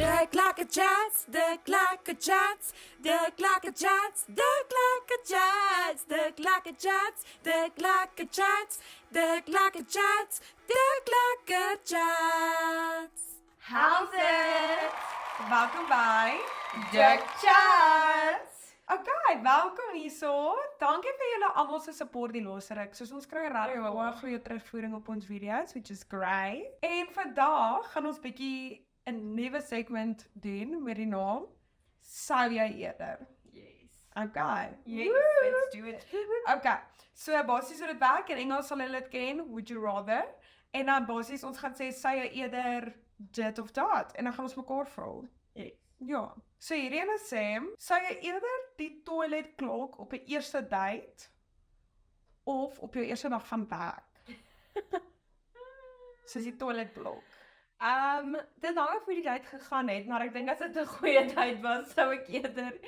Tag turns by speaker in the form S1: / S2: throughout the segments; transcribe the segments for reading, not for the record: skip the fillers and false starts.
S1: De klakkerchats, de klakkerchats, de klakkerchats, de klakkerchats, de klakkerchats, de klakkerchats, de klakkerchats, de klakkerchats.
S2: How's it?
S3: Welkom by
S2: The Chats.
S3: Okay, welkom hierso. Dankie vir julle almal se support die laaste ruk. Soos ons kry regtig baie goeie terugvoering op ons video's, which is great. En vandag gaan ons bietjie 'n nuwe segment doen met die naam Sou jy eerder?
S2: Yes.
S3: Okay.
S2: Yes,
S3: Woo!
S2: let's do it.
S3: Okay. So basies hoe dit werk, in Engels sal hulle dit ken, would you rather? En dan basies ons gaan sê sou jy eerder dit of dat en dan gaan ons mekaar vra.
S2: Yes.
S3: Ja. So hierdie ene sê, sou jy eerder die toiletklok op 'n eerste date of op jou eerste dag van werk? Soos die toiletblok.
S2: Dit hang af hoe die date gegaan het, maar ek dink as dit 'n goeie date was, sou ek eerder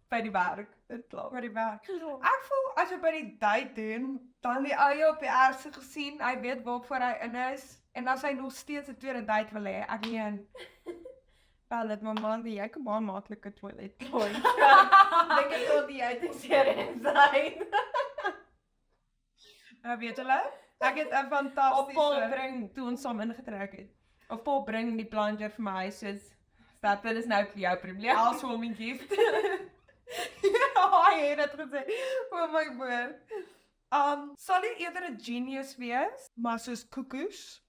S2: by die werk dit klaar.
S3: By die werk. Ek voel as jy by die date doen, dan die ou jou op die ergste gesien, hy weet waarvoor hy in is en as hy nog steeds 'n tweede date wil hê, ek meen wel dit my man, jy kan baie maklike toilet.
S2: Dink ek tot die uitseer inside.
S3: Weet julle? Ek het 'n
S2: Of
S3: fantastiese
S2: Paul bring toe ons saam ingetrek het. Of Paul bring die plunger vir my soos dat dit is nou vir jou probleem.
S3: housewarming gift. Ja, hy het dit gesê. Oh my word. Sal jy eerder 'n genius wees, maar soos koekoes?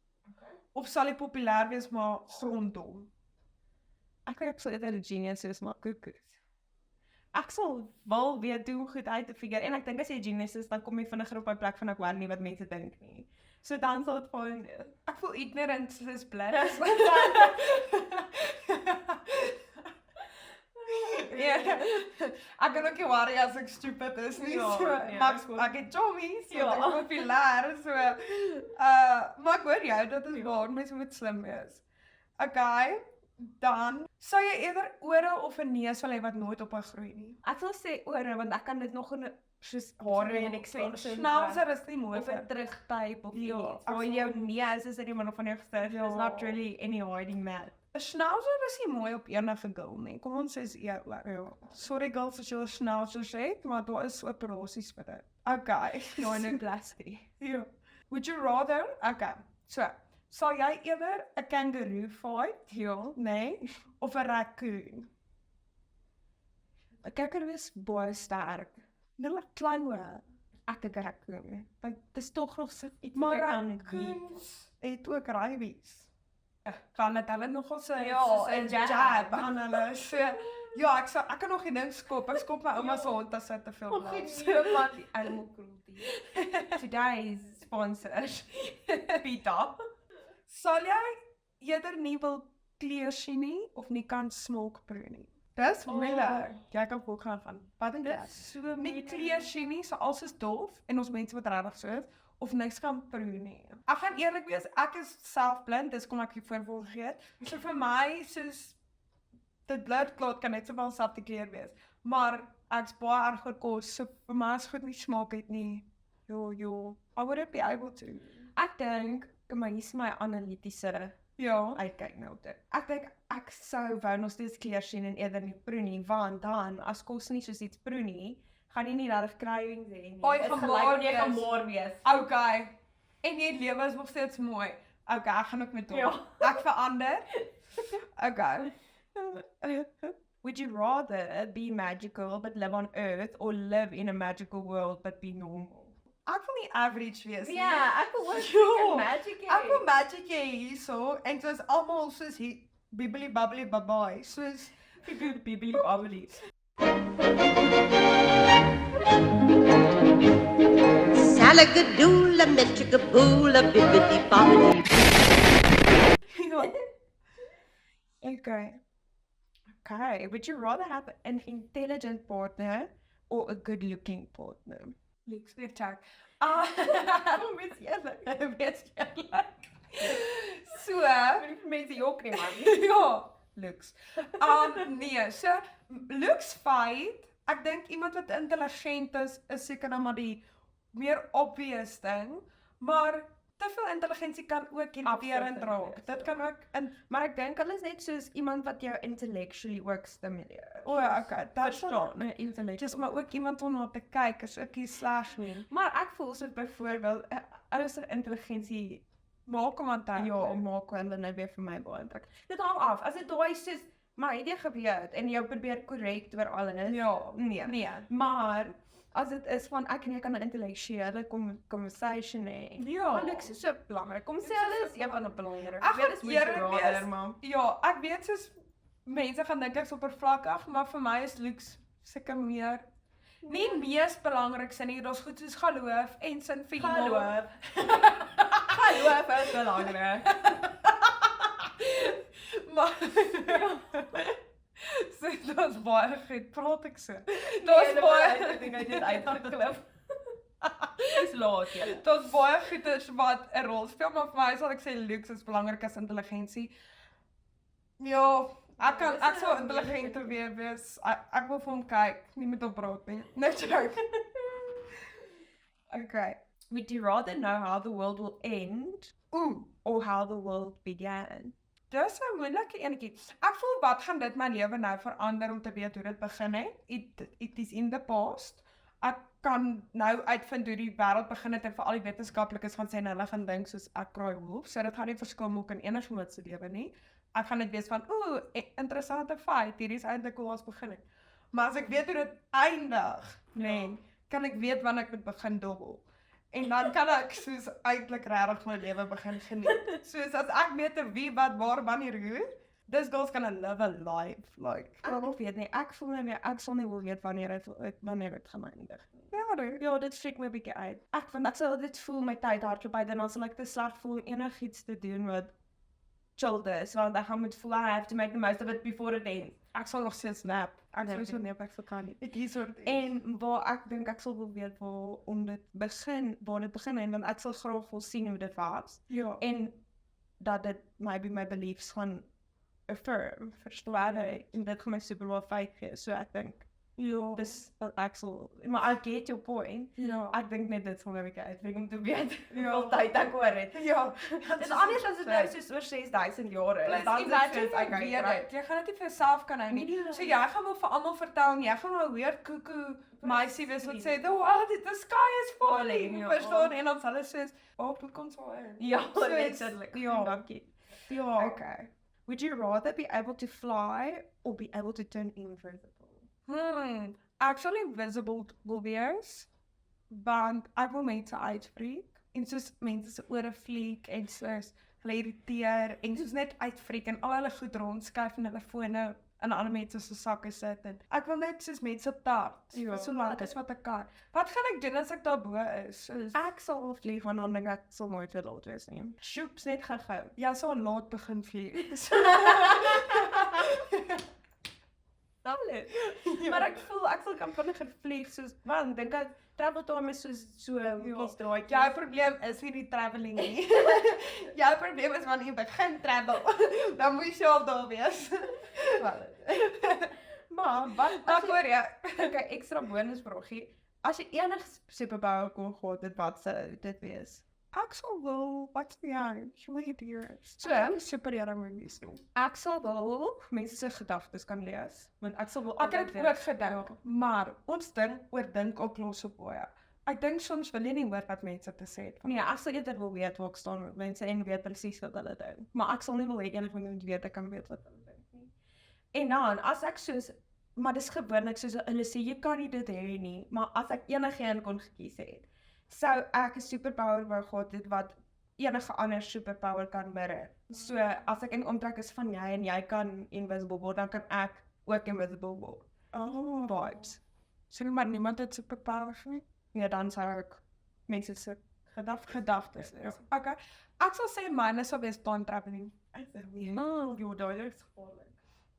S3: Of sal jy populêr wees maar grondom?
S2: Ek sal eerder 'n genius soos maar koekoes. Ek sal wel weet hoe om goed uit te figure en ek dink as jy 'n genius is, dan kom jy vinniger op 'n plek van ek hoor nie wat mense dink nie. So dan sal dit fyn wees.
S3: Ek voel ignorance is bliss. Ja. Ek kan ook nie worry as ek stupid is nie.
S2: Ja,
S3: So,
S2: nee,
S3: maar
S2: dis goed.
S3: ek het chommies, so
S2: Ja.
S3: ek is populêr, so maar ek hoor jou, dit is waar, mense moet slim wees. Okay, dan sou jy eerder ore of 'n neus wil hê wat nooit ophou groei nie?
S2: Ek wil sê ore want ek kan dit nog in 'n soos hare en extensions
S3: Schnauzer is nie mooi
S2: of 'n terugtyp of
S3: Ja,
S2: iets. Waar jou neus is in die middel van jou gesig.
S3: Ja.
S2: It's not really any hiding that.
S3: 'n schnauzer is nie mooi op enige girl nie. Kom ons sê ja. Sorry girls as jy 'n schnauzer het, maar daar is operasies vir dit. Okay.
S2: No, no plastic.
S3: Ja. Would you rather? Okay. So, sal jy eerder 'n kangaroo fight?
S2: Ja.
S3: Nee, of 'n raccoon?
S2: Ek kyk er is baie sterk.
S3: Hulle klein hoor.
S2: Ek dink raccoon. Want dit is tog nog so iets
S3: Maar
S2: wat ek kan
S3: raccoons het ook rabies. Kan dit hulle nogal sê
S2: Ja,
S3: soos 'n
S2: 'n jab.
S3: jab aan hulle. So, ja, ek kan nog nie ding skop. Ek skop my ouma se hond as sy te veel
S2: Oh,
S3: blaf.
S2: goed so man, die animal cruelty. Today's sponsor, Pita.
S3: Sal jy eerder nie wil kleur sien nie of nie kan smok proe nie? Dis moeilik. Jy kan volgaan van. Wat dink jy?
S2: So
S3: Nie kleur sien nie, so alles is dof en ons mense wat regtig so is of niks kan proe nie. Ek gaan eerlik wees, ek is selfblind, dis kom ek hier voorbeeld gegee het. So vir my soos dit bloedklot kan net sowel selfde kleur wees. Maar ek's baie erg vir kos, so vir my is goed nie smaak het nie. Jo. I wouldn't be able to.
S2: Ek dink, maar hier is my analitiese
S3: Ja.
S2: uitkyk nou op dit. Ek dink ek sou wou nog steeds kleur sien en eerder nie proe nie, want dan as kos nie soos iets proe nie, gaan jy nie regtig cravings hê nie.
S3: Oei,
S2: Dit is
S3: gaan
S2: gelyk
S3: maar
S2: of jy
S3: wees.
S2: gaan maar wees.
S3: Okay. En jy lewe is nog steeds mooi. Okay, ek gaan ook met hom.
S2: Ja.
S3: Ek verander. Okay.
S2: Would you rather be magical but live on Earth or live in a magical world but be normal?
S3: Ek wil nie average wees nie.
S2: Ja, ek wil ook
S3: Ja.
S2: magic hê.
S3: Ek wil magic hê hierso en soos almal soos hier bibbly bubbly babai. Soos
S2: Bibi Amelie.
S4: Salagadoola, mitchigaboola, bibbidi bobbidi.
S2: Okay, would you rather have an intelligent partner or a good-looking partner?
S3: Looks weer check.
S2: Weet jy?
S3: So,
S2: Mense jok nie man.
S3: ja, looks. Nee, so looks feit. Ek dink iemand wat intelligent is seker nou maar die meer obvious ding, maar te veel intelligensie kan ook irriterend raak. Dit kan ook
S2: Maar ek dink hulle is net soos iemand wat jou intellectually ook stimuleer.
S3: okay, daar
S2: Verstaan, intellectual.
S3: Dis maar ook iemand om na te kyk, is ook nie sleg nie.
S2: Maar ek voel soos byvoorbeeld ouers intelligensie
S3: Maak hom aan tyd.
S2: ja, maak hulle nou weer vir my baie indruk. Dit hang af. As dit daai soos maar het jy geweet en jy probeer korrek oor alles.
S3: Ja,
S2: Nee. Maar as dit is van ek en jy kan 'n intellektuele conversation hê.
S3: Ja.
S2: Niks is so belangrik. Kom sê hulle is een van die belangrik.
S3: Ek
S2: weet
S3: gaan
S2: dis
S3: eerlik
S2: moeite
S3: wees.
S2: rader, maar
S3: Ja, ek weet soos mense gaan dink ek's oppervlakkig, maar vir my is looks seker meer nie mees belangrikste nie. Daar's goed soos geloof en sin vir
S2: geloof. Geloof is belangrik.
S3: Maar so dit's baie goed, praat ek so. Daar's baie
S2: dinge dit uitgeklip. Dis laat jy.
S3: Daar's baie goeders wat 'n rol speel, maar vir my sal ek sê looks is belangrik as intelligensie. Ja, ek sou intelligenter wees. Ek wil vir hom kyk, nie met hom praat nie. Net joke.
S2: Okay. Would you rather know how the world will end or how the world began?
S3: Dis 'n moeilike enetjie. Ek voel wat gaan dit my lewe nou verander om te weet hoe dit begin het? It is in the past. Ek kan nou uitvind hoe die wêreld begin het en vir al die wetenskaplikes gaan sê en hulle gaan dink soos ek kraai wolf. So dit gaan nie verskil maak in enige mens se lewe nie. Ek gaan net wees van, interessante feit, hierdie is eintlik hoe ons begin het. Maar as ek weet hoe dit eindig, nee, kan ek weet wanneer ek moet begin dobbel. En dan kan ek soos eintlik regtig my lewe begin geniet. Soos as ek weet wie, wat, waar, wanneer, hoe, dis girls gonna live a life, like.
S2: Ek weet nie, ek voel nie, ek sal nie wil weet wanneer dit gaan eindig.
S3: Ja,
S2: Dit freak my 'n bietjie uit. Ek sal dit voel my tyd hardloop by dan sal ek te sleg voel enigiets te doen wat chill is, want ek gaan moet voel I have to make the most of it before it ends.
S3: ek sal nog steeds nap. Ek sou so nap, ek sal kan nie. Ek hier soort
S2: En waar ek dink ek sal wil weet waar dit begin en dan ek sal graag wil sien hoe dit was.
S3: ja.
S2: En dat dit maybe my beliefs gaan affirm, verstaan jy? En dit gaan my super wel feit gee, so ek dink,
S3: Ja.
S2: dis wat ek sal, maar I get your point.
S3: Ja.
S2: Ek dink net dit sal my bietjie uitbring om te weet
S3: Ja.
S2: hoeveel tyd ek oor het.
S3: Ja.
S2: Dit is anders as dit nou soos oor 6000 jare is. Dan
S3: imagine
S2: is
S3: ek weet dit. Jy gaan dit nie vir jouself kan hou nie.
S2: Nee.
S3: So jy gaan wel vir almal vertel en jy gaan wel weer koekoe meisie wees wat sê, the sky is falling."
S2: Ja.
S3: Verstaan? En dan sal hulle sê, "Dit kom so in."
S2: Ja,
S3: So
S2: letterlik.
S3: ja.
S2: Dankie.
S3: Ja.
S2: Okay. Would you rather be able to fly or be able to turn invisible?
S3: Actually invisible wil wees, want ek wil mense uitfreak en soos mense se ore fliek en soos hulle irriteer en soos net uitfreak en al hulle goed rondskuif en hulle fone in ander mense se sakke sit en ek wil net soos mense tart.
S2: Ja.
S3: So lank as wat ek kan. Wat gaan ek doen as ek daarbo is? Soos,
S2: Ek sal vlieg want dan dink ek sal nooit weer laat wees nie. Sjoeps net gehou.
S3: jy sal laat begin vlieg.
S2: Maar ek voel ek sal kan vinniger vlieg soos want dink ek travel time is so ons draai.
S3: Jou probleem is nie die travelling nie. Jou probleem is wanneer jy begin travel. Dan moet jy al daar wees.
S2: Maar wat
S3: Ek hoor jy.
S2: okay, ekstra bonusvragie. As jy enige superpower kon gehad het, wat sou dit wees?
S3: Ek sal wil, wat vir jou? Jy weet hier.
S2: So,
S3: superhero movies doen.
S2: ek sal wil mense se gedagtes kan lees, want ek sal wil
S3: Ek het
S2: altyd
S3: ook gedink, maar ons dink ook los op baie. Ek dink soms wil jy nie hoor wat mense te sê het.
S2: Nee, ek sal eerder wil weet waar ek staan met mense en weet presies wat hulle dink. Maar ek sal nie wil hê enigiemand moet weet ek kan weet wat hulle dink nie. En dan as ek soos maar dis gewoonlik soos hulle sê jy kan nie dit hê nie, maar as ek enigiemand kon gekies het, sou ek 'n superpower wou gehad het wat enige ander superpower kan mirror. So as ek in omtrek is van jy en jy kan invisible word, dan kan ek ook invisible word.
S3: Oh,
S2: Vibes.
S3: so maar niemand het superpowers nie.
S2: Ja, dan sou ek mense se
S3: Gedagtes. Okay. Ek sal sê myne sal wees time traveling.
S2: Jo, daai is gevaarlik.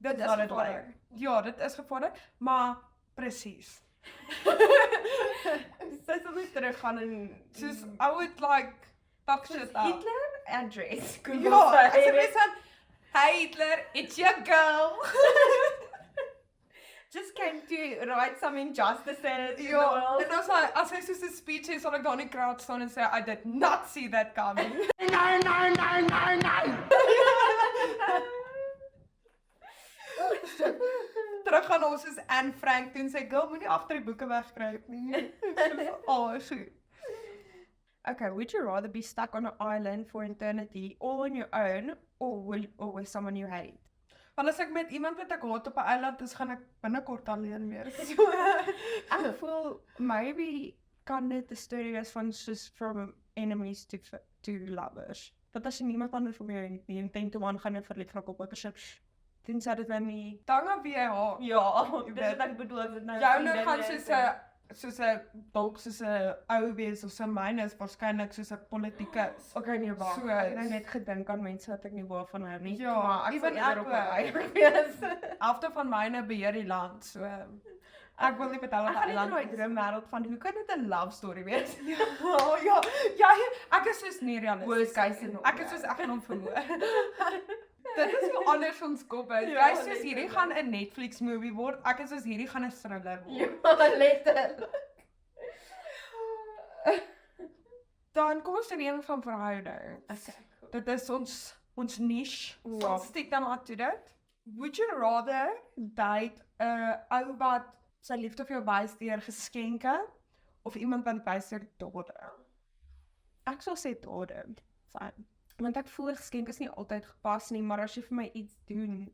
S3: Dit is
S2: Sal dit
S3: gevaarlik. Ja, dit is gevaarlik, maar presies.
S2: Sy sal net teruggaan en
S3: Soos I would like fuck shit up.
S2: Hitler address.
S3: Ja, ek sê net van, "Hey Hitler, it's your girl."
S2: just came to write some injustices in the
S3: Ja,
S2: world.
S3: en as hy soos 'n speech het, sal ek daar in die crowd staan en sê, I did not see that coming. Terug gaan ons soos Anne Frank doen, sê, girl, moenie agter die boeke wegkruip nie. Goed.
S2: Okay, would you rather be stuck on an island for eternity all on your own or with someone you hate?
S3: Want as ek met iemand wat ek haat op 'n eiland is, gaan ek binnekort alleen wees.
S2: Ek voel maybe kan dit 'n storie wees van soos from enemies to lovers. Dat as jy niemand anders vir jou het nie, en 10 to 1 gaan jy verlief raak op 'n persoon. Dit sou dit nie.
S3: Dan af wie jy haat.
S2: Ja, dis wat ek bedoel as dit nou.
S3: Joune gaan soos 'n dalk soos 'n ou wees of so myne is waarskynlik soos 'n politikus.
S2: Okay, nee, wag.
S3: So
S2: Ek het nou net gedink aan mense wat ek nie waarvan hou nie.
S3: Ja,
S2: maar ek
S3: even
S2: wil eerder
S3: ek
S2: op 'n
S3: ook.
S2: eiland wees.
S3: Helfte van myne beheer die land, so ek wil nie met hulle
S2: Ek gaan net
S3: eiland
S2: in my
S3: wees.
S2: droomwêreld van hoe kan dit 'n love story wees?
S3: Ja, ek is soos nie realisties.
S2: Worst case scenario.
S3: Ek is soos ek gaan hom vermoor. Dit is hoe anders ons kop is.
S2: Ja,
S3: Jy is soos hierdie gaan 'n Netflix movie word. Ek is soos hierdie gaan 'n thriller word.
S2: Ja, letterlik.
S3: Dan kom ons in een van verhoudings.
S2: Okay.
S3: Dit is ons niche.
S2: Ja.
S3: Ons stiek dan aan toe dit. Would you rather date 'n ou wat sy liefde vir jou wys deur geskenke of iemand wat wys deur dade?
S2: Ek sal sê dade. Fyn. Want ek voel geskenke is nie altyd gepas nie, maar as jy vir my iets doen,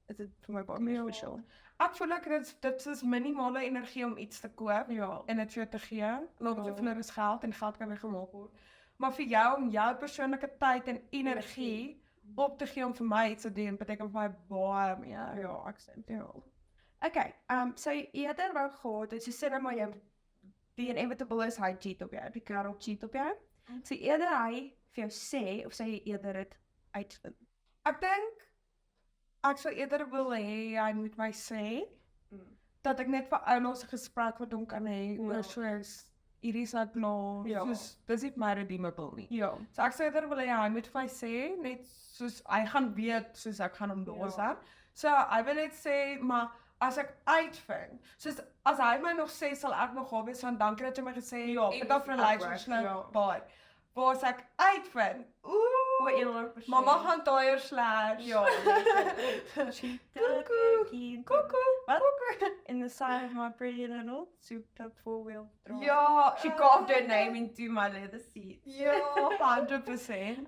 S2: is dit vir my baie special.
S3: Ek voel ek dit is minimale energie om iets te koop en dit vir jou te gee. Laat dit vir is geld en geld kan weggemaak word. Maar vir jou om jou persoonlike tyd en energie op te gee om vir my iets te doen, beteken vir my baie meer.
S2: Ja, ek sê ja. Okay, so jy eerder wou gehad het, so sê nou maar jy die inevitable is hy cheat op jou, die kerel cheat op jou. So eerder hy vir jou sê of sê jy eerder dit uitvind.
S3: Ek dink ek sou eerder wil hê hy moet my sê dat ek net vir ouers 'n gesprek met hom kan hê oor soos hierdie is net nou soos dis nie my redeemable nie.
S2: Ja.
S3: So ek sou eerder wil hê hy moet vir my sê net soos hy gaan weet soos ek gaan hom los aan. So hy wil net sê maar as ek uitvind, soos as hy my nog sê sal ek nog gaan wees van dankie dat jy my gesê het, end of relationship, bye. Maar as ek uitvind, mama gaan taier slash.
S2: Ja. Cuckoo. In the side of my pretty little souped up 4-wheel drive.
S3: Ja,
S2: She carved her name into my leather seat.
S3: Ja, 100%.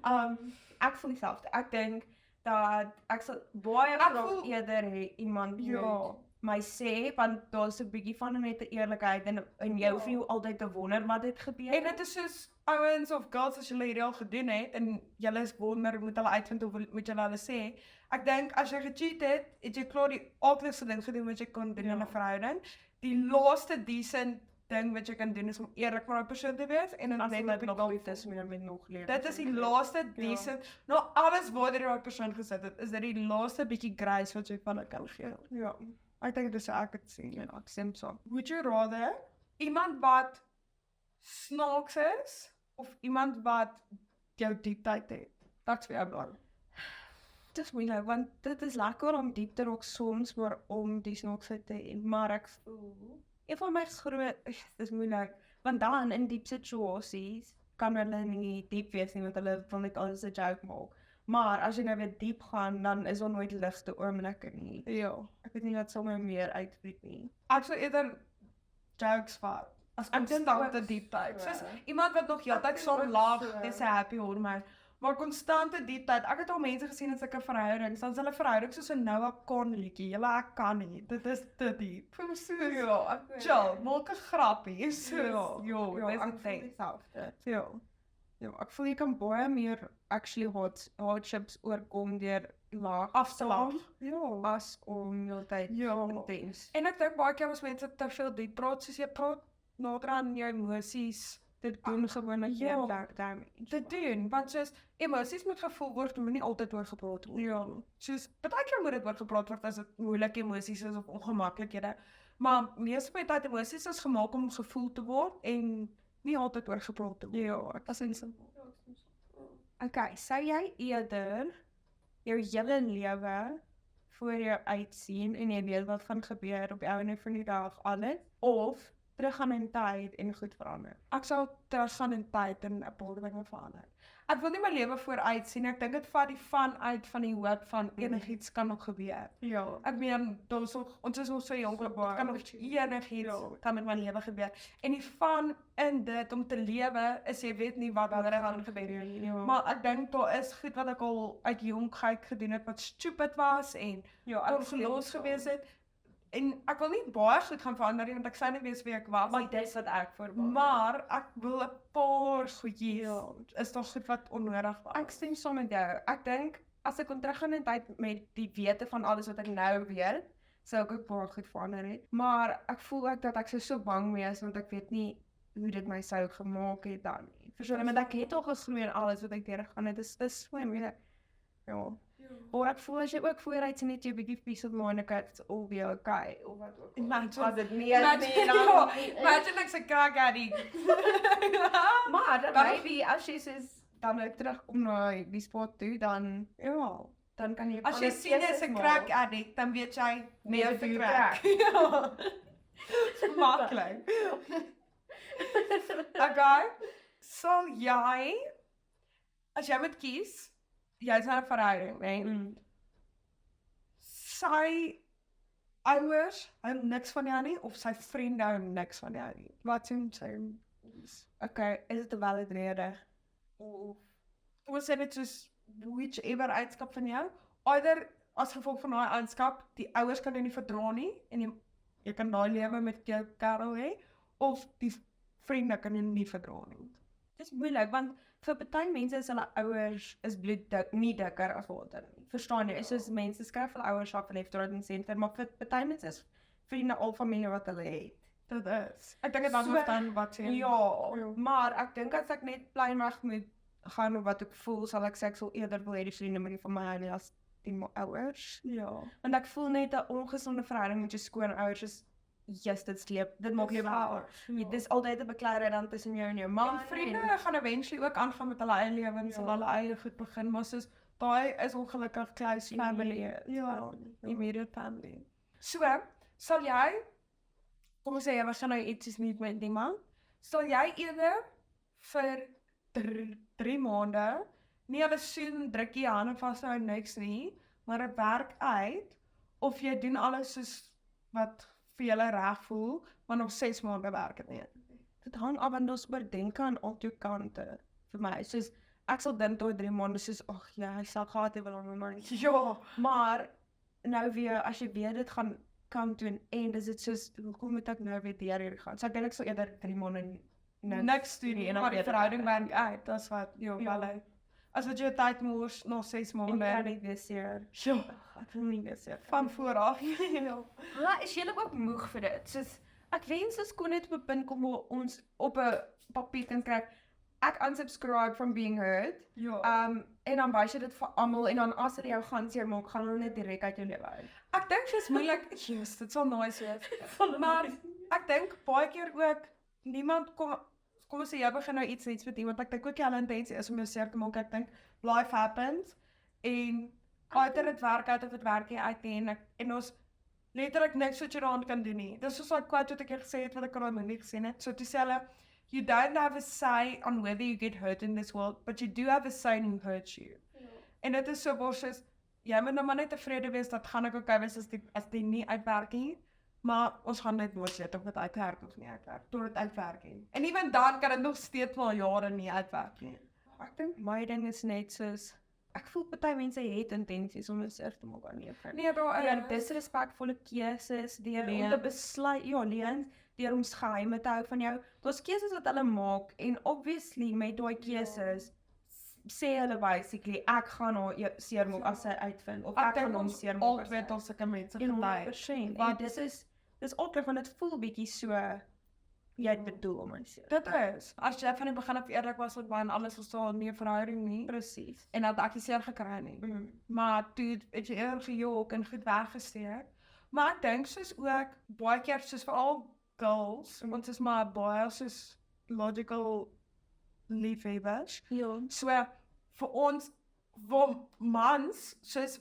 S2: Ek voel dieselfde. Ek dink dat ek sal baie
S3: Ek
S2: graag
S3: voel-
S2: eerder hê iemand
S3: Ja.
S2: moet my sê, want daar's 'n bietjie van net 'n eerlikheid en jou hoef nie altyd te wonder wat het gebeur.
S3: En dit is soos ouens of girls as julle hierdie al gedoen het en julle is wonder moet hulle uitvind of moet julle hulle sê. Ek dink as jy gecheat het jy klaar die awkwardste ding gedoen wat jy kon doen in 'n verhouding. Die laaste decent ding wat jy kan doen is om eerlik met 'n persoon te wees en dan net
S2: met
S3: nog
S2: nog lief is met nog leer.
S3: dit is die laaste decent. Nou alles waar jy daai persoon gesit het, is dit die laaste bietjie grace wat jy van hulle kan gee.
S2: Ja.
S3: Ek dink dit is ek het sien.
S2: Ja, ek stem saam.
S3: Would you rather iemand wat snaaks is of iemand wat jou diepteid het? Dat's vir jou belangrik.
S2: Dit is moeilik want dit is lekker om diep te raak soms, maar om die snaaksheid te hê. Maar ek voel een van my groot dis moeilik want dan in diep situasies kan hulle nie diep wees nie want hulle wil net alles 'n joke maak. Maar as jy nou weer diep gaan, dan is daar nooit ligte oomblikke nie.
S3: Ja.
S2: Ek weet nie wat sal my meer uitbreek nie.
S3: Ek sou eerder jokes vat as
S2: Ek dink
S3: konstante
S2: ook
S3: diepteid.
S2: so.
S3: Soos iemand wat nog heeltyd
S2: dink
S3: so
S2: ook
S3: lag,
S2: so.
S3: dis 'n happy hormone. Maar konstante diepteid. Ek het al mense gesien in sulke verhoudings, dan is hulle verhouding soos 'n Noah Kahn liedjie. Julle ek kan nie. Dit is te diep.
S2: Ja, ek
S3: Chill, maak 'n grappie. So,
S2: Ja,
S3: ja,
S2: ek voel dieselfde. Ja, ek voel jy kan baie meer actually hardships oorkom deur lag
S3: Afslag.
S2: Ja, as om heeltyd intens.
S3: En ek dink baie keer as mense te veel diep praat, soos jy praat nader aan jou emosies.
S2: Dit doen gewoonlik
S3: Ja.
S2: damage.
S3: Dit doen, want soos emosies moet gevoel word, moet nie altyd oor gepraat word. Ja. Soos baie keer moet dit oor gepraat word as dit moeilike emosies is of ongemaklikhede. Maar meeste van die tyd emosies is gemaak om gevoel te word en nie altyd oor gepraat te word.
S2: Ja,
S3: Dit is simpel.
S2: Okay, sou jy eerder jou hele lewe voor jou uitsien en jy weet wat gaan gebeur op die einde van die dag alles, of teruggaan in tyd en goed verander.
S3: Ek sal teruggaan in tyd en 'n paar dinge verander. Ek wil nie my lewe vooruit sien. Ek dink dit vat die van uit van die hoop van enigiets kan nog gebeur.
S2: Ja.
S3: Ek meen, ons is nog so jonk, dit kan nog enigiets kan met my lewe gebeur. En die van in dit om te lewe is jy weet nie wat môre gaan gebeur nie.
S2: Ja.
S3: Maar ek dink daar is goed wat ek al uit jonkheid gedoen het wat stupid was en ongelos gewees het. En ek wil nie baie goed gaan verander nie, want ek sou nie weet wie ek was.
S2: Maar dis wat ek voorbeeld.
S3: Maar ek wil 'n paar goedjies. Is daar goed wat onnodig was?
S2: Ek stem saam met jou. Ek dink as ek kon teruggaan in tyd met die wete van alles wat ek nou weet, sou ek ook baie goed verander het. Maar ek voel ook dat ek so bang wees want ek weet nie hoe dit my sou gemaak het dan nie. Verstaan, want ek het al geglo in alles wat ek deurgegaan het. Dis so moeilik. Ja. Maar ek voel as jy ook vooruit sien net jy 'n bietjie peace of mind ek het al weer okay of wat ook al.
S3: Imagine
S2: dit nie
S3: Imagine ek se crack addict.
S2: Maar dan maybe as jy sê dan ek terugkom na die spot toe dan dan kan jy
S3: As jy sien jy's 'n crack addict, dan weet jy
S2: meer
S3: vir
S2: vir
S3: crack. Maklik. Okay. Sal jy as jy moet kies, jy's in 'n verhouding, né? Sy ouers hou niks van jou nie of sy vriende hou niks van jou nie. Wat doen sy?
S2: Okay, is dit 'n valid rede?
S3: Ons sê dit soos whichever eienskap van jou, either as gevolg van daai eienskap, die ouers kan jou nie verdra nie en jy kan daai lewe met jou kerel hê, of die vriende kan jou nie verdra nie.
S2: Dis moeilik want vir party mense is hulle ouers is bloeddik, nie dikker as water nie. Verstaan jy? Soos mense skryf hulle ouers af left right and center, maar vir party mense is vriende al familie wat hulle het.
S3: Dit is. Ek dink dit dan dan wat sê.
S2: Ja, maar ek dink as ek net plainweg moet gaan op wat ek voel, sal ek sê ek sal eerder wil hê die vriende moet nie van my hou nie as die ouers.
S3: Ja.
S2: Want ek voel net 'n ongesonde verhouding met jou skoonouers is dit sleep. Dit maak jou wakker. Dis altyd 'n bekleier dan tussen jou en jou ma.
S3: En vriende gaan eventually ook aangaan met hulle eie lewens en hulle eie goed begin, maar soos daai is ongelukkig close family. Ja, immediate family. So, sal jy kom ons sê jy begin nou iets nie met iemand, sal jy eerder vir 3 maande nie hulle soen druk jy hande vashou niks nie, maar dit werk uit, of jy doen alles soos wat vir julle reg voel, maar nog 6 maande werk dit nie.
S2: Dit hang af en ons oordenke aan al jou kante vir my. Soos ek sal dink tot 3 maande soos ag ja, hy sal gehad het wil hom maar nie.
S3: Ja,
S2: Maar nou weer as jy weet dit gaan kan doen en dis dit soos hoekom moet ek nou weer deur hier gaan? So ek dink ek sal eerder 3 maande
S3: niks doen nie,
S2: en dan
S3: maar die
S2: weet ek
S3: verhouding
S2: werk.
S3: werk uit, dis wat
S2: Ja.
S3: wel. As wat jy tyd moes nog 6
S2: en kan
S3: maande
S2: nie wees hier.
S3: ja,
S2: Ek wil nie wees hier.
S3: van vooraf.
S2: Ja, is jy ook moeg vir dit? Soos ek wens ons kon net op 'n punt kom waar ons op 'n papier kan kry. Ek unsubscribe from being heard.
S3: Ja.
S2: En dan wys jy dit vir almal en dan as dit jou gaan seer maak, gaan hulle net direk uit jou lewe uit.
S3: Ek dink dit is moeilik. Jesus, dit sal nice wees. Maar ek dink baie keer ook niemand kom ons sê jy begin nou iets met iemand. Ek dink ook jy intensie is om jou seer te maak. Ek dink life happens en either dit werk uit of dit werk nie uit nie en ons letterlik niks wat jy daaraan kan doen nie. Dis soos 'n quote wat ek gesê het wat ek al nie gesien het. So toe sê hulle, you don't have a say on whether you get hurt in this world, but you do have a say in who hurts you. En dit is so bosjes, jy moet nou maar net tevrede wees dat gaan ek okay wees as die nie uitwerk nie, maar ons gaan net nooit weet of dit uitwerk of nie uitwerk, tot dit uitwerk nie. En even dan kan dit nog steeds wel jare nie uitwerk nie.
S2: Ek dink my ding is net soos ek voel party mense het intensies om seer te maak aan iemand.
S3: Nee, daar
S2: Disrespekvolle keuses deur om te besluit, deur om geheime te hou van jou. Daar's keuses wat hulle maak en obviously met daai keuses sê hulle basically ek gaan haar seer maak as sy uitvind of ek gaan hom seer maak.
S3: altyd ons sulke mense gedei.
S2: 100%. Want dis ook van dit voel bietjie so jy het bedoel om my seer.
S3: Dit is. As jy van die begin af eerlik was met my en alles was daar nie 'n verhouding nie.
S2: Presies.
S3: En dat ek nie seer gekry nie. Maar toe het jy eerder gejok en goed weggesteek. Maar ek dink soos ook baie keer soos veral girls, ons is maar baie soos logical liefhebbers.
S2: Ja.
S3: So vir ons waar mans is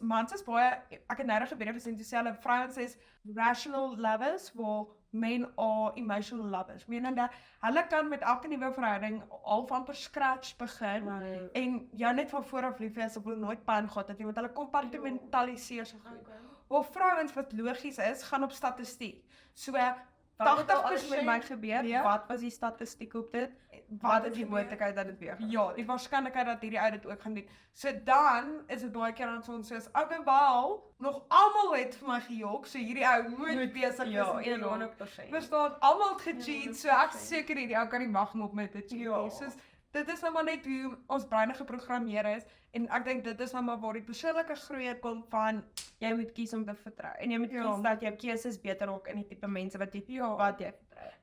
S3: baie, ek het nou reg gebeur gesien, toe sê hulle vrouens is rational lovers, waar men are emotional lovers. Menende, hulle kan met elke nuwe verhouding al van per scratch begin, en jou net van vooraf lief wees, of hulle nooit pyn gehad het nie, want hulle compartimentaliseer so goed. Waar vrouens wat logies is, gaan op statistiek. So, 80%
S2: met my gebeur,
S3: Ja.
S2: wat was die statistiek op dit? Wat is die moontlikheid dat dit weer gaan?
S3: Ja, die waarskynlikheid dat hierdie ou dit ook gaan doen. So dan is dit baie keer aan ons soos, okay, wel, nog almal het vir my gejok, so hierdie ou moet besig
S2: Ja,
S3: wees met die jok.
S2: 100%.
S3: Verstaan, almal het gecheat, so ek is seker hierdie ou kan nie wag om op met te cheat
S2: Ja.
S3: nie. Soos, dit is nou maar net hoe ons breine geprogrammeer is, en ek dink dit is nou maar waar die persoonlike groei kom van,
S2: Jy moet kies om te vertrou. En jy moet kies dat jou keuses beter raak in die tipe mense wat jy vertrou.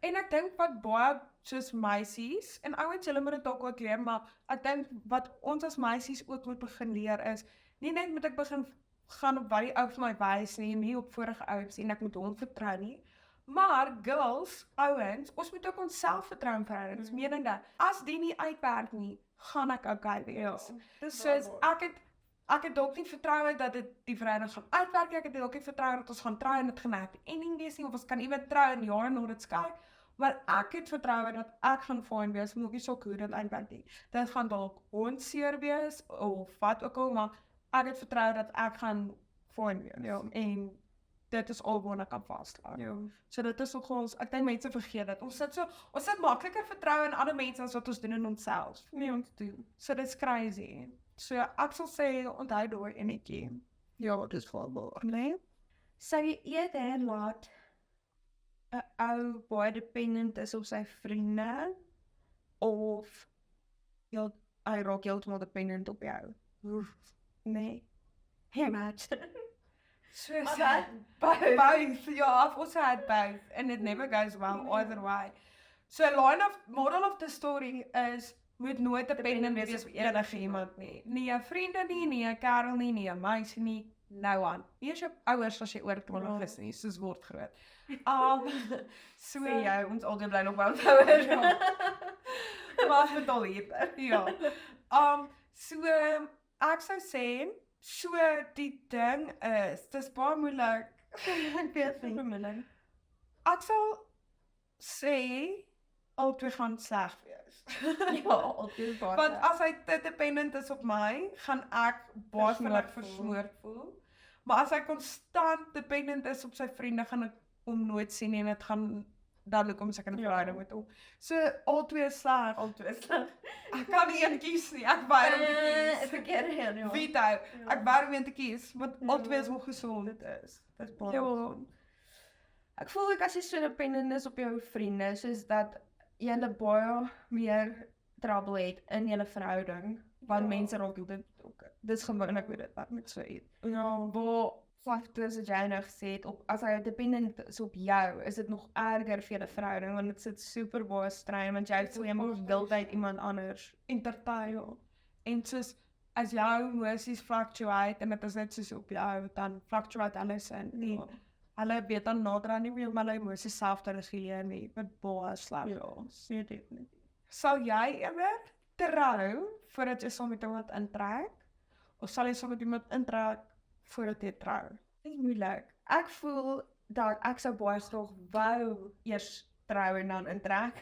S3: en ek dink wat baie soos meisies, en ouens, julle moet dit dalk ook leer, maar ek dink wat ons as meisies ook moet begin leer is, nie net moet ek begin gaan op wat die ou vir my wys nie op vorige ouens en ek moet hom vertrou nie, maar girls, ouens, ons moet ook ons selfvertrou in verhoudings, menende, as die nie uitwerk nie, gaan ek okay wees.
S2: Dis
S3: Soos, ek het dalk nie vertroue dat dit die verhouding gaan uitwerk nie, ek het dalk nie vertroue dat ons gaan trou en dit gaan 'n happy ending wees nie, of ons kan iewers trou en jare na dit skei, maar ek het vertroue dat ek gaan fyn wees, maak nie saak hoe dit uitwerk nie. Dit gaan dalk onseer wees, of wat ook al, maar ek het vertroue dat ek gaan fyn wees, en dit is al waarna ek kan vasthou. So dit is ook ons, ek dink mense vergeet dat, ons sit makliker vertroue in ander mense as wat ons doen in onsself, ons doen. So dit is crazy. So ek sal sê, onthou daai enetjie. Ja, dis waar, nee?
S2: Sou jy eerder laat 'n ou baie dependent is op sy vriende, of hy raak heeltemal dependent op jou? Nee. Match.
S3: So
S2: Okay.
S3: both, ja, I've also had both, and it never goes well either way. So moral of the story is, moet nooit dependent wees op enige iemand nie. Nie 'n vriende nie, nie 'n kerel nie, nie 'n meisie nie, nou aan. Nie eens jou ouers as jy oor 20 is nie, soos word groot. So
S2: Sê jy, ons altyd bly nog wel ouers.
S3: maar
S2: Met al hier.
S3: ja. So ek sou sê, so die ding is, dis baie moeilik.
S2: Ek weet nie.
S3: Ek sal sê albei gaan sleg wees.
S2: Ja, altyd baie.
S3: Want as hy te dependent is op my, gaan ek baie vinnig
S2: Versmoord
S3: versmoord voel. Maar as hy konstant dependent is op sy vriende, gaan ek hom nooit sien nie, en dit gaan dadelik om seker 'n verhouding met hom. So albei is sleg.
S2: Altyd sleg.
S3: Ek kan nie een kies nie. Ek weier om te kies.
S2: Verkeerde een, ja.
S3: Veto. Ek weier om een te kies, want albei is ongesond. Dit is. Dit is baie
S2: Ja.
S3: ongezond.
S2: Ek voel ek as jy so dependent is op jou vriende, soos dat jy baie meer trouble het in julle verhouding, want mense raak dit betrokke. Dis gewoonlik hoe dit werk met so iets.
S3: Ja.
S2: Waar soos jy nou gesê het, as hy dependent is op jou, is dit nog erger vir julle verhouding, want dit sit super baie strain, want jy voel jy moet heeltyd iemand anders
S3: Entertain. En soos, as jou emosies fluctuate, en dit is net soos op jou, dan fluctuate alles in. En hulle weet dan nader aan nie meer om hulle emosies self te reguleer nie, met baie sleg.
S2: Ja,
S3: Nee, definitief. Sal jy ewer trou voordat jy saam met iemand intrek? Of sal jy saam met iemand intrek voordat jy trou?
S2: Dit is moeilik. Ek voel dat ek sou baie graag wou eers trou en dan intrek.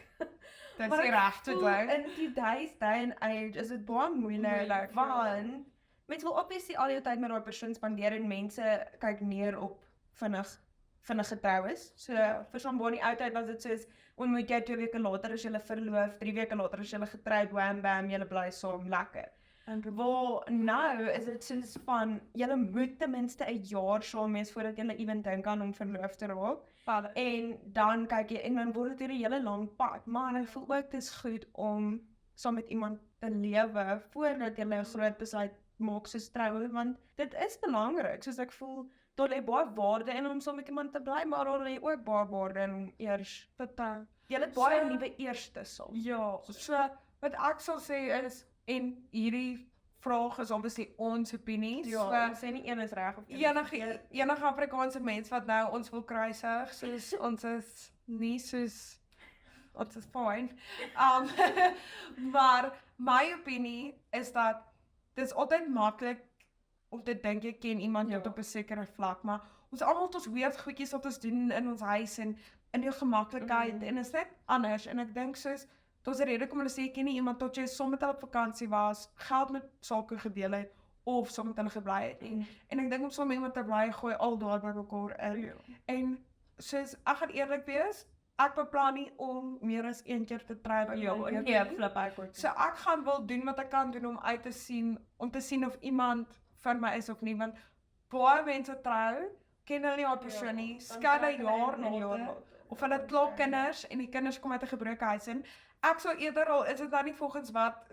S3: Dis
S2: Maar
S3: die
S2: ek
S3: regte
S2: voel
S3: ding.
S2: in today's day and age is dit baie moeilik,
S3: Moeilik,
S2: want mense wil obviously al jou tyd met daai persoon spandeer, en mense kyk neer op vinnig getrou is. So vir sommige die ou tyd was dit soos, ontmoet jy 2 weke later as julle verloof, 3 weke later as julle getroud, wham bam, julle bly saam, lekker.
S3: En
S2: Waar nou is dit soos van, julle moet ten minste 'n jaar saam wees voordat julle ewen dink aan om verloof te raak. En dan kyk jy, en dan word dit 'n hele lang pad. Maar ek voel ook dit is goed om saam met iemand te lewe voordat jy 'n groot besluit maak soos trou, want dit is belangrik. Soos ek voel, daar lê baie waarde in om saam met iemand te bly, maar daar lê ook baie waarde in om eers te trou. Jy het baie
S3: So-
S2: nuwe eerstes saam.
S3: ja, so wat ek sal sê is, en hierdie vraag is obviously ons opinie,
S2: Ja, sê nie een is reg of
S3: enige Afrikaanse mens wat nou ons wil kruisig, soos ons is nie soos, ons is fine. Maar my opinie is dat dis altyd maklik om te dink jy ken iemand tot op 'n sekere vlak, maar ons almal het ons weird goedjies wat ons doen in ons huis en in jou gemaklikheid en is net anders en ek dink soos daar's 'n rede kom hulle sê jy ken nie iemand tot jy saam met hulle op vakansie was, geld met sake gedeel het of saam met hulle gebly het nie. En ek dink om saam met iemand te bly gooi al daar by mekaar in. En soos ek gaan eerlik wees, ek beplan nie om meer as een keer te trou by my
S2: nee, flip ek ook.
S3: So ek gaan wil doen wat ek kan doen om uit te sien, om te sien of iemand vir my is of nie, want baie mense trou, ken hulle nie haar persoon nie, skei hulle jaar later, of hulle het klaar kinders en die kinders kom uit 'n gebroke huis in. Ek sou eerder al is dit dan nie volgens wat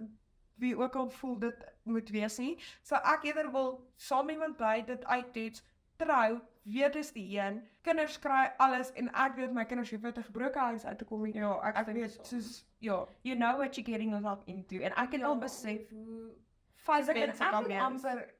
S3: wie ook al voel dit moet wees nie. So ek eerder wil saam met iemand bly, dit uittoets, trou, weet dis die een, kinders kry alles en ek weet my kinders hoef uit 'n gebroke huis uit te kom nie.
S2: Ja, ek
S3: weet soos ja,
S2: you know what you're getting yourself into en ek het al besef hoe
S3: fys
S2: mense kan wees. Amper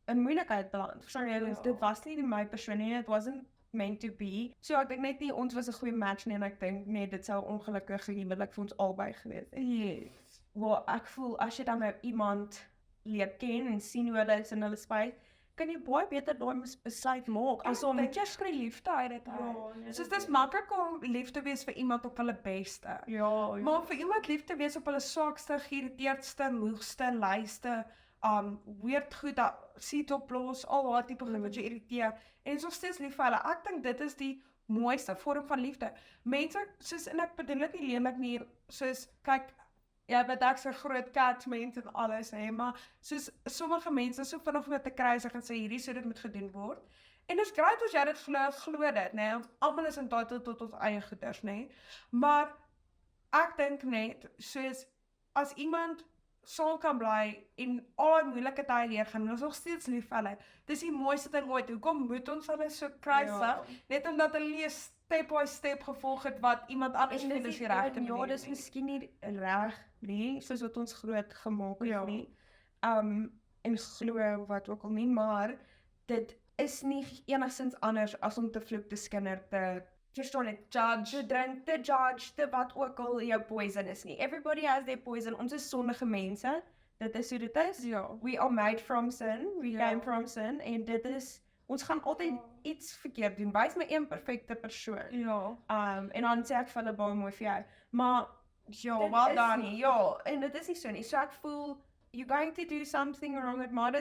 S2: 'n moeilikheid beland. Sorry, dit was nie my persoon nie, it wasn't meant to be. So ek dink net nie ons was 'n goeie match nie en ek dink net dit sou ongelukkig huwelik vir ons albei gewees het.
S3: yes.
S2: Waar ek voel as jy dan nou iemand leer ken en sien hoe hulle is in hulle spyt, kan jy baie beter daai besluit maak as om
S3: Dit jy skry liefde uit dit uit. Soos dis maklik om lief te wees vir iemand op hulle beste.
S2: ja,
S3: Maar vir iemand lief te wees op hulle swakste, geïrriteerdste, moegste, lyste, weird goed, siet op los, al daai tipe goed wat jou irriteer. En is nog steeds lief vir hulle. Ek dink dit is die mooiste vorm van liefde. Mense, soos, en ek bedoel dit nie lelik nie, soos, kyk, ja, bet ek's 'n groot catchment en alles, hè, maar soos sommige mense so vinnig met te kruisig en sê hierdie sou dit moet gedoen word. En dit is great as jy dit glo dit, né? Ons almal is entitled tot ons eie goeders, né? Maar ek dink net soos as iemand saam kan bly en al die moeilike tye deurgaan, ons is nog steeds lief vir hulle. Dis die mooiste ding ooit. Hoekom moet ons hulle so kruisig? Net omdat hulle nie step by step gevolg het wat iemand anders
S2: en
S3: vind is die regte
S2: ja,
S3: manier
S2: dis
S3: nie.
S2: miskien nie reg nie, soos wat ons groot gemaak het
S3: Ja.
S2: nie. En glo wat ook al nie, maar dit is nie enigstens anders as om te vloek te skinder te verstaan dit, judge, te drink, te judge, te wat ook al jou poison is nie. Everybody has their poison. Ons is sondige mense. Dit is hoe dit is.
S3: Ja.
S2: We are made from sin. We
S3: Ja.
S2: came from sin. En dit is, ons gaan altyd iets verkeerd doen. Wys my een perfekte persoon.
S3: Ja.
S2: En dan sê ek vir hulle baie mooi vir jou. Maar
S3: Ja,
S2: dit
S3: wel
S2: is
S3: dan.
S2: nie, ja, en dit is nie so nie. So ek voel you're going to do something wrong, it might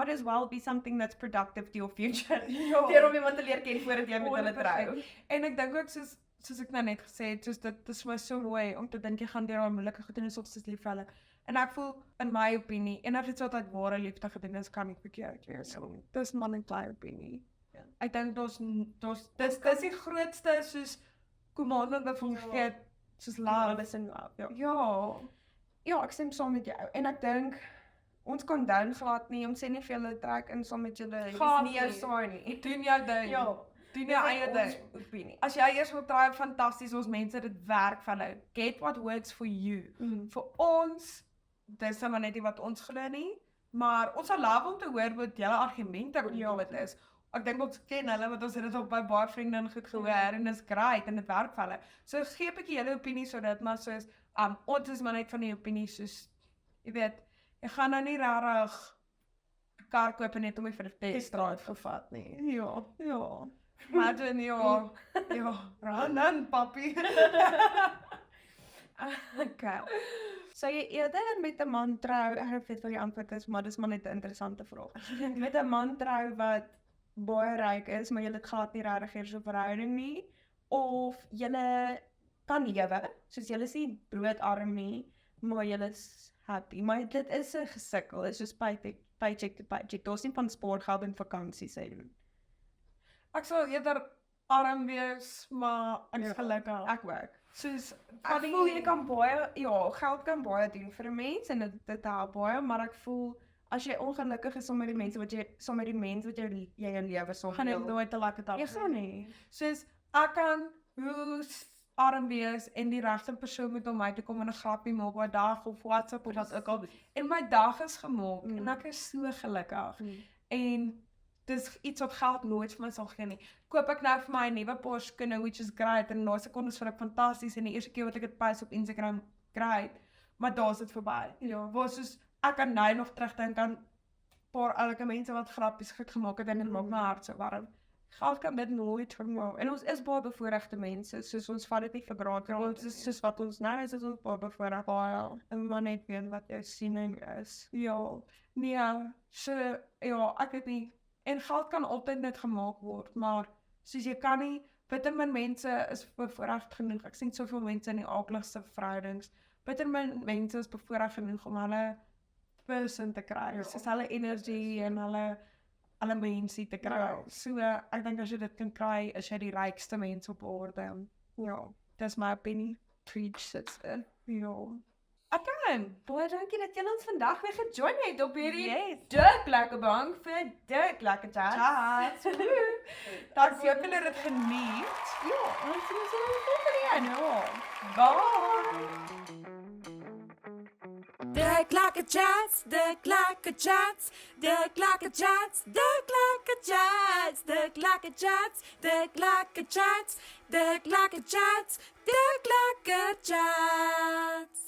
S2: as well be something that's productive to your future.
S3: Ja.
S2: Deur om iemand te leer ken voordat jy met hulle
S3: 100%.
S2: trou.
S3: En ek dink ook soos ek nou net gesê het, soos dit is vir my so mooi om te dink jy gaan deur daai moeilike goed en is op steeds lief vir hulle. En ek voel in my opinie, enigiets wat uit ware liefde gedoen is, kan nie verkeerd wees nie. Dis man en my opinie.
S2: Ja.
S3: Ek dink dis die grootste soos commandment wat ons gee, soos love.
S2: Is in love. Ja.
S3: Ja.
S2: Ja, ek stem saam met jou. En ek dink ons condone glad nie. Ons sê nie vir julle trek in saam met julle. Dis
S3: Glad
S2: nie jou
S3: nie.
S2: saai nie.
S3: Doen jou ding.
S2: Ja.
S3: Doen jou eie ding.
S2: Opinie.
S3: As jy eers wil trou, fantasties, ons mense dit werk vir hulle. Get what works for you. Vir ons, dis maar net nie wat ons glo nie, maar ons sal love om te hoor wat julle argumente rondom dit is. Ek dink ons ken hulle, want ons het dit op by baie vriende en goed gehoor en dit is great en dit werk vir hulle. So gee 'n bietjie julle opinie so dit, maar soos ons is maar net van die opinie soos jy weet, jy gaan nou nie regtig 'n kar koop net om dit vir 'n testdrive gevat nie. Ja, ja. Imagine ja, run dan papi.
S2: Okay. Sou jy eerder met 'n man trou, ek weet wat die antwoord is, maar dis maar net 'n interessante vraag. Met 'n man trou wat baie ryk is, maar julle het glad nie regtig hier so 'n verhouding nie, of julle kan lewe, soos julle is nie broodarm nie, maar julle is happy. Maar dit is 'n gesukkel, dit is soos paycheck to paycheck. Daar's nie van spaargeld en vakansies uit.
S3: Ek sal eerder arm wees, maar ek is gelukkig.
S2: Ek werk.
S3: Soos
S2: Ek voel jy kan baie, ja, geld kan baie doen vir 'n mens en dit help baie, maar ek voel as jy ongelukkig is saam met die mense wat jy jy in lewe saam
S3: gaan ek nooit 'n lekker dag.
S2: Jy gaan nie.
S3: Soos ek kan hoe arm wees en die regte persoon moet om my te kom en 'n grappie maak op 'n dag of WhatsApp of wat ook al. En my dag is gemaak en ek is so gelukkig. En dis iets wat geld nooit vir my sal gee nie. Koop ek nou vir my 'n nuwe paar skoene, which is great, en na sekondes vind ek fantasties en die eerste keer wat ek dit post op Instagram, great, maar daar's dit verby. Ja, waar soos ek kan nou nog terugdink aan paar ouelike mense wat grappies goed gemaak het en dit maak my hart so warm. Geld kan dit nooit vermoë. En ons is baie bevoorregte mense, soos ons vat dit nie vir granted. Ons is soos wat ons nou is ons baie bevoorreg. Baie. En maar net weet wat jou siening is. Ja, nee, so, ja, ek weet nie. En geld kan altyd net gemaak word, maar soos jy kan nie, bitter min mense is bevoorreg genoeg. Ek sien soveel mense in die aakligste verhoudings. Bitter min mense is bevoorreg genoeg om hulle person te kry. Soos hulle energie en hulle mensie te kry. So, ek dink as jy dit kan kry, is jy die rykste mens op aarde. Ja, dis my opinie. Preach, sister. Ja.
S1: Okay, baie dankie dat julle ons vandag weer gejoin het op hierdie
S3: Yes.
S1: Dirk Lekker Bank vir Dirk Lekker Chat.
S3: Dan hoop julle dit geniet.
S1: Ja, ons sien ons in die volgende een.
S3: Ja.
S1: Bye. Dirk Lekker Chats, Dirk Lekker Chats, Dirk Lekker Chats, Dirk Lekker Chats, Dirk Lekker Chats, Dirk Lekker Chats, Dirk Lekker Chats, Dirk Lekker Chats.